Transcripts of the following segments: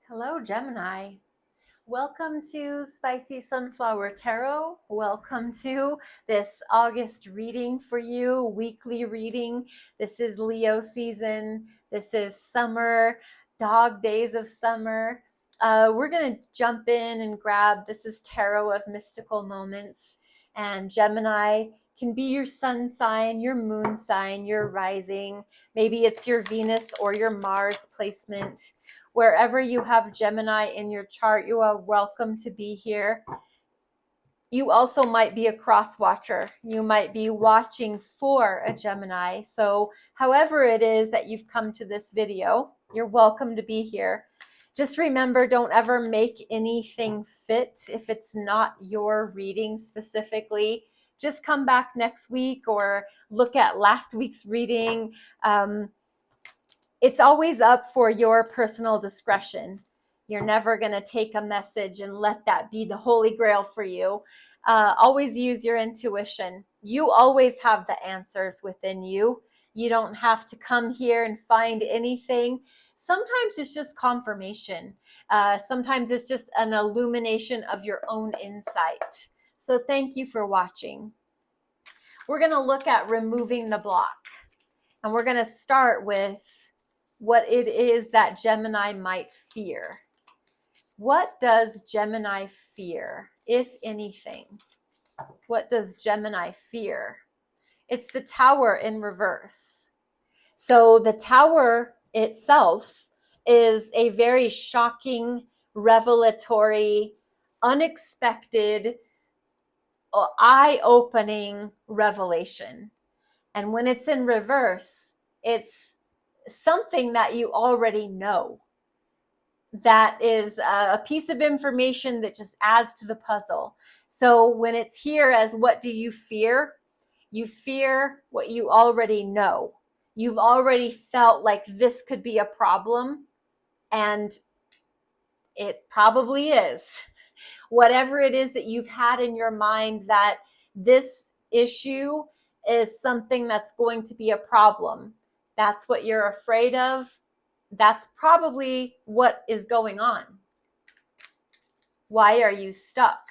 Hello, Gemini. Welcome to Spicy Sunflower Tarot. Welcome to this August reading for you, weekly reading. This is Leo season. This is summer, dog days of summer. We're going to jump in and grab, this is Tarot of Mystical Moments. And Gemini can be your sun sign, your moon sign, your rising. Maybe it's your Venus or your Mars placement. Wherever you have Gemini in your chart, you are welcome to be here. You also might be a cross watcher. You might be watching for a Gemini. So however it is that you've come to this video, you're welcome to be here. Just remember, don't ever make anything fit if it's not your reading specifically. Just come back next week or look at last week's reading. It's always up for your personal discretion. You're never going to take a message and let that be the holy grail for you. Always use your intuition. You always have the answers within you. You don't have to come here and find anything. Sometimes it's just confirmation. Sometimes it's just an illumination of your own insight. So thank you for watching. We're going to look at removing the block. And we're going to start with what it is that Gemini might fear. What does Gemini fear, if anything? What does Gemini fear? It's the Tower in reverse. So the Tower itself is a very shocking, revelatory, unexpected, eye-opening revelation. And when it's in reverse, it's something that you already know. That is a piece of information that just adds to the puzzle. So when it's here as what do you fear? You fear what you already know. You've already felt like this could be a problem, and it probably is. Whatever it is that you've had in your mind that this issue is something that's going to be a problem, that's what you're afraid of, that's probably what is going on. Why are you stuck?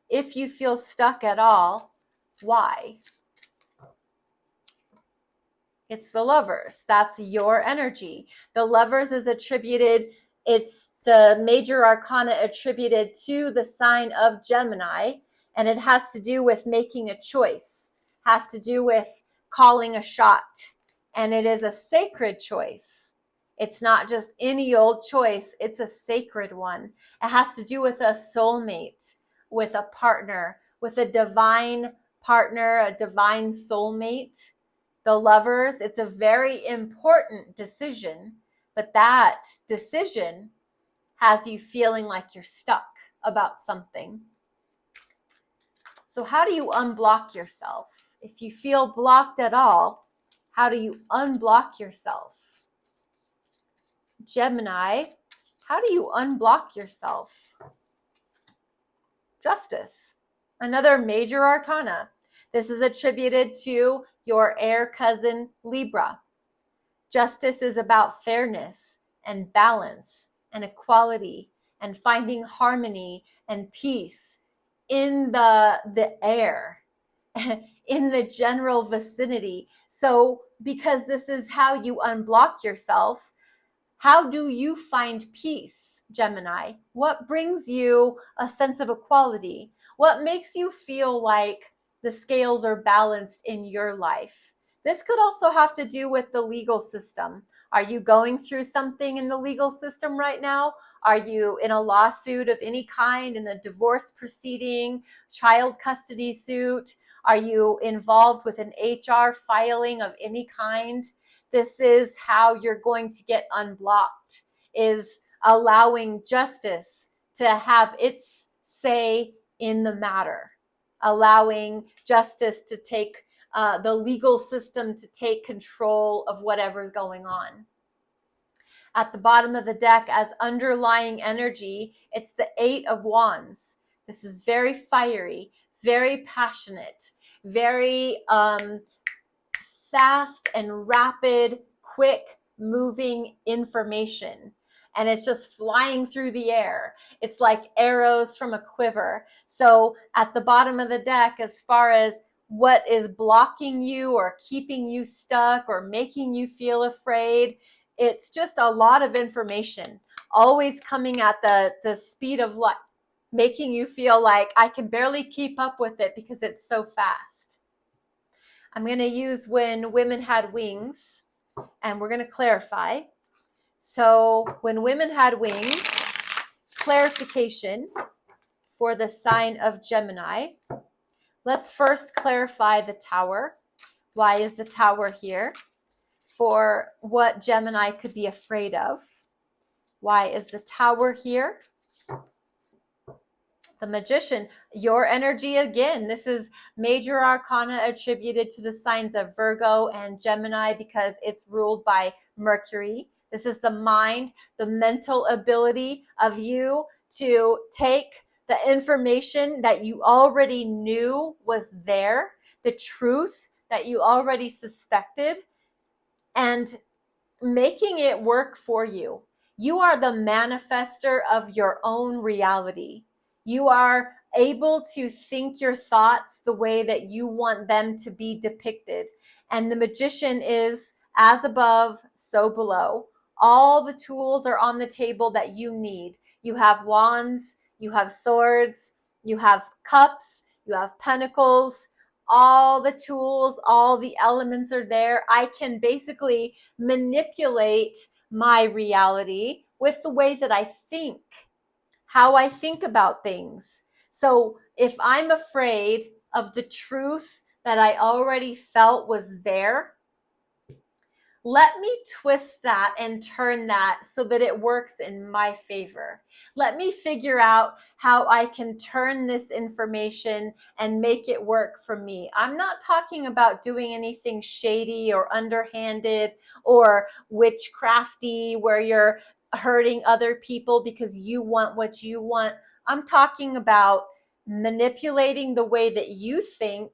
If you feel stuck at all, why? It's the Lovers. That's your energy. The Lovers is attributed, it's the major arcana attributed to the sign of Gemini, and it has to do with making a choice, has to do with calling a shot, and it is a sacred choice. It's not just any old choice, it's a sacred one. It has to do with a soulmate, with a partner, with a divine partner, a divine soulmate. The Lovers, it's a very important decision, but that decision has you feeling like you're stuck about something. So how do you unblock yourself? If you feel blocked at all, how do you unblock yourself? Gemini, how do you unblock yourself? Justice, another major arcana. This is attributed to your air cousin Libra. Justice is about fairness and balance and equality and finding harmony and peace in the air, in the general vicinity. So because this is how you unblock yourself, how do you find peace, Gemini? What brings you a sense of equality? What makes you feel like the scales are balanced in your life? This could also have to do with the legal system. Are you going through something in the legal system right now? Are you in a lawsuit of any kind, in a divorce proceeding, child custody suit? Are you involved with an HR filing of any kind? This is how you're going to get unblocked, is allowing justice to have its say in the matter, allowing justice to take the legal system to take control of whatever's going on. At the bottom of the deck as underlying energy, it's the Eight of Wands. This is very fiery, very passionate, very fast and rapid, quick moving information. and it's just flying through the air. It's like arrows from a quiver. So at the bottom of the deck, as far as what is blocking you or keeping you stuck or making you feel afraid, it's just a lot of information, always coming at the speed of light, making you feel like I can barely keep up with it because it's so fast. I'm going to use When Women Had Wings, and we're going to clarify. So when women had wings, clarification for the sign of Gemini. Let's first clarify the Tower. Why is the Tower here? For what Gemini could be afraid of. Why is the Tower here? The Magician, your energy again. This is major arcana attributed to the signs of Virgo and Gemini because it's ruled by Mercury. This is the mind, the mental ability of you to take the information that you already knew was there, the truth that you already suspected, and making it work for you. You are the manifester of your own reality. You are able to think your thoughts the way that you want them to be depicted. And the Magician is as above, so below. All the tools are on the table that you need. You have wands, you have swords, you have cups, you have pentacles. All the tools, all the elements are there. I can basically manipulate my reality with the way that I think, how I think about things. So if I'm afraid of the truth that I already felt was there, let me twist that and turn that so that it works in my favor. Let me figure out how I can turn this information and make it work for me. I'm not talking about doing anything shady or underhanded or witchcrafty where you're hurting other people because you want what you want. I'm talking about manipulating the way that you think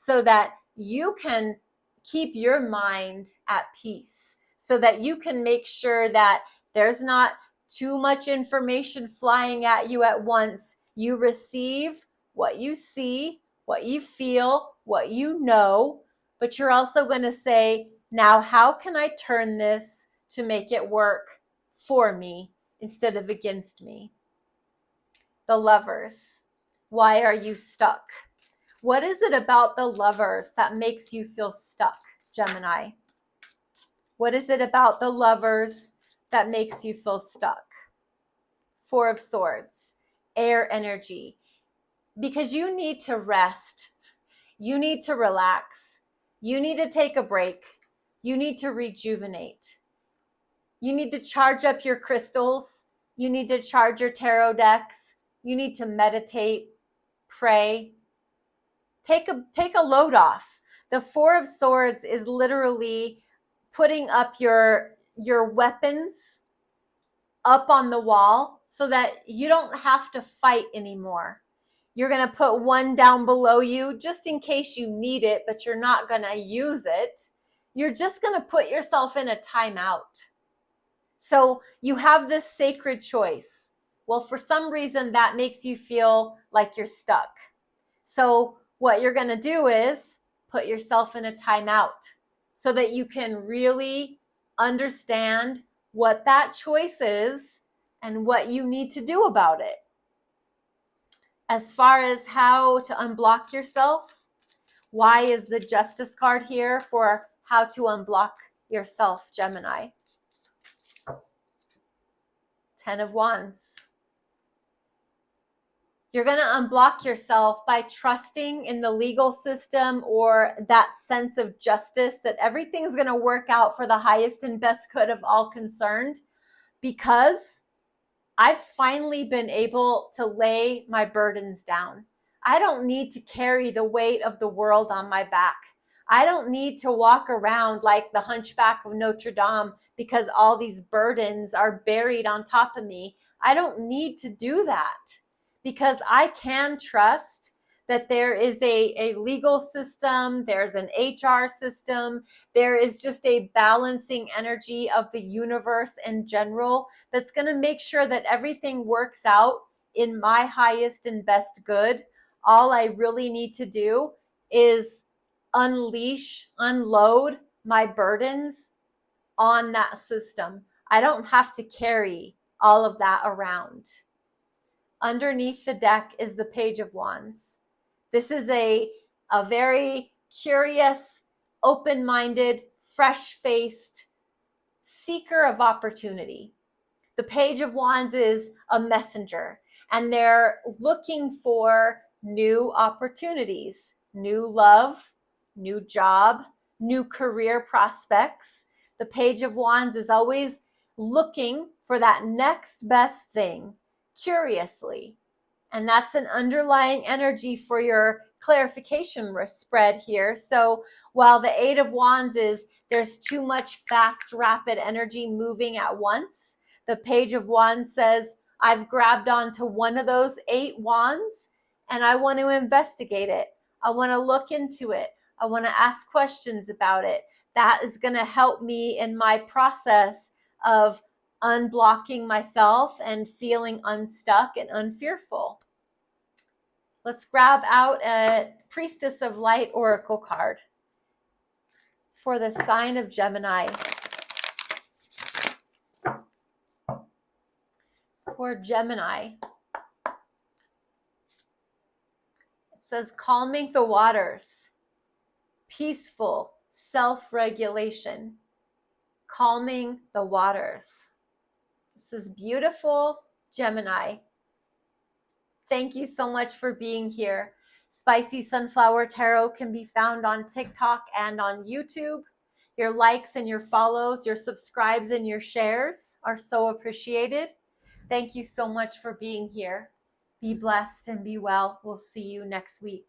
so that you can keep your mind at peace, so that you can make sure that there's not too much information flying at you at once. You receive what you see, what you feel, what you know, but you're also going to say, now how can I turn this to make it work for me instead of against me? The Lovers. Why are you stuck? What is it about the Lovers that makes you feel stuck, Gemini? What is it about the Lovers that makes you feel stuck? Four of Swords, air energy. Because you need to rest. You need to relax. You need to take a break. You need to rejuvenate. You need to charge up your crystals. You need to charge your tarot decks. You need to meditate, pray. Take a load off. The Four of Swords is literally putting up your weapons up on the wall so that you don't have to fight anymore. You're going to put one down below you just in case you need it, but you're not going to use it. You're just going to put yourself in a timeout. So you have this sacred choice. Well, for some reason, that makes you feel like you're stuck. So what you're going to do is put yourself in a timeout so that you can really understand what that choice is and what you need to do about it. As far as how to unblock yourself, why is the Justice card here for how to unblock yourself, Gemini? 10 of Wands. You're going to unblock yourself by trusting in the legal system or that sense of justice that everything's going to work out for the highest and best good of all concerned, because I've finally been able to lay my burdens down. I don't need to carry the weight of the world on my back. I don't need to walk around like the Hunchback of Notre Dame because all these burdens are buried on top of me. I don't need to do that, because I can trust that there is a legal system, there's an HR system, there is just a balancing energy of the universe in general that's going to make sure that everything works out in my highest and best good. All I really need to do is unload my burdens on that system. I don't have to carry all of that around. Underneath the deck is the Page of Wands. This is a very curious, open-minded, fresh-faced seeker of opportunity. The Page of Wands is a messenger, and they're looking for new opportunities, new love, new job, new career prospects. The Page of Wands is always looking for that next best thing, curiously. And that's an underlying energy for your clarification spread here. So while the Eight of Wands is there's too much fast, rapid energy moving at once, the Page of Wands says, I've grabbed onto one of those 8 wands and I want to investigate it. I want to look into it. I want to ask questions about it. That is going to help me in my process of unblocking myself and feeling unstuck and unfearful. Let's grab out a Priestess of Light Oracle card for the sign of Gemini. For Gemini, it says calming the waters, peaceful self-regulation, calming the waters. This is beautiful, Gemini. Thank you so much for being here. Spicy Sunflower Tarot can be found on TikTok and on YouTube. Your likes and your follows, your subscribes and your shares are so appreciated. Thank you so much for being here. Be blessed and be well. We'll see you next week.